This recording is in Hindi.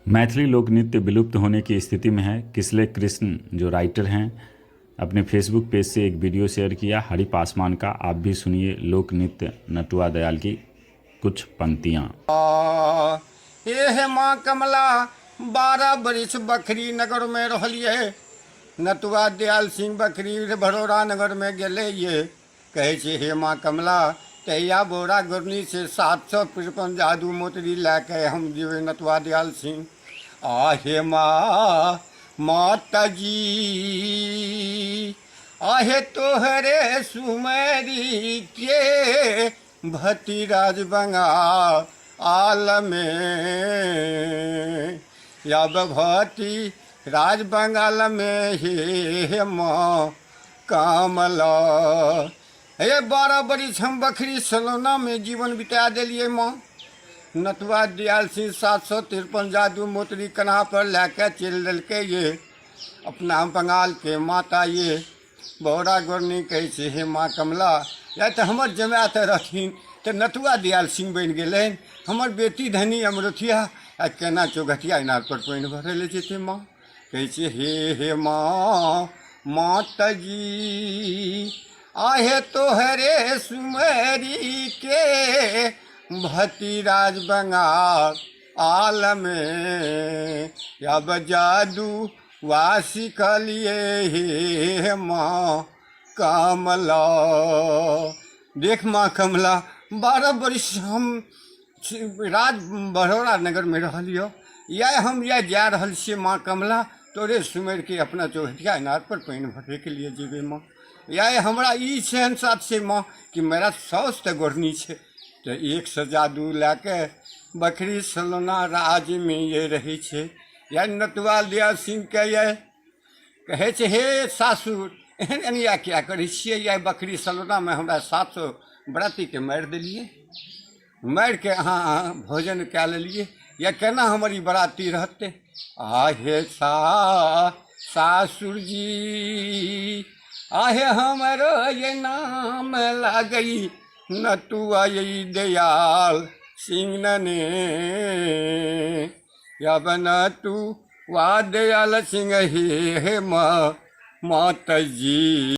मैथिली लोक नृत्य विलुप्त होने की स्थिति में है। किसले कृष्ण जो राइटर हैं अपने फेसबुक पेज से एक वीडियो शेयर किया हरि पासवान का। आप भी सुनिए लोक नृत्य नटुआ दयाल की कुछ पंक्तियाँ। हे माँ कमला 12 बरिस बखरी नगर में रहलिए। नटुआ दयाल सिंह बखरी भड़ोरा नगर में गेले ये कहे छे हे माँ कमला तैया बोरा गुरनी से 755 जादू मोतरी लैके हम जीवे नटुआ दयाल सिंह। हे माँ माता जी आहे तोहरे सुमेरी के भती राज बंगाल आल में या भती राज बंगाल में हे माँ कमला। हे 12 बरिस हम बखरी सलोना में जीवन बिता दिलिए माँ। नटुआ दयाल सिंह 753 जादू मोतरी कन्हा पर लैके चल दिलके ये अपना बंगाल के माता ये बौरा गोरनी कहे छे हे माँ कमला। या तो हमर जमात रहथिन तो नटुआ दयाल सिंह बन गए। हमर बेटी धनी अमरुथिया आ केना चौघटिया इनार पर पानि भरले जेते माँ। कहे छे हे माँ माता जी आहे तोहरे सुमेरी के भती राज बंगाल आल में या जादू वासी कलिए हे माँ कमला। देख माँ कमला 12 बरिस हम राज भड़ोरा नगर में रहलियो। या हम या जा रहल छिए माँ कमला तोरे सुमेर के अपना चौघटिया इनार पर पानि भरे के लिए जेबे माँ। या हमरा ई छन साथ से माँ कि मेरा सौस तो गोरनी छे तो 100 जादू लैके बखरी सलोना राज में ये रही छे। या नटुआ दयाल सिंह के ये कहे छे हे सासुर एहन या क्या करे छिए। या बखरी सलोना में हमरा 700 बराती के मारि देलिए। मारि के अहाँ भोजन कै लेलिए। या केना हमारी बराती रहते। आहे सासुर जी आहे हमरो ये नाम लागई नटुआ ये दयाल सिंह ने या नटुआ दयाल सिंह हे माँ माता जी।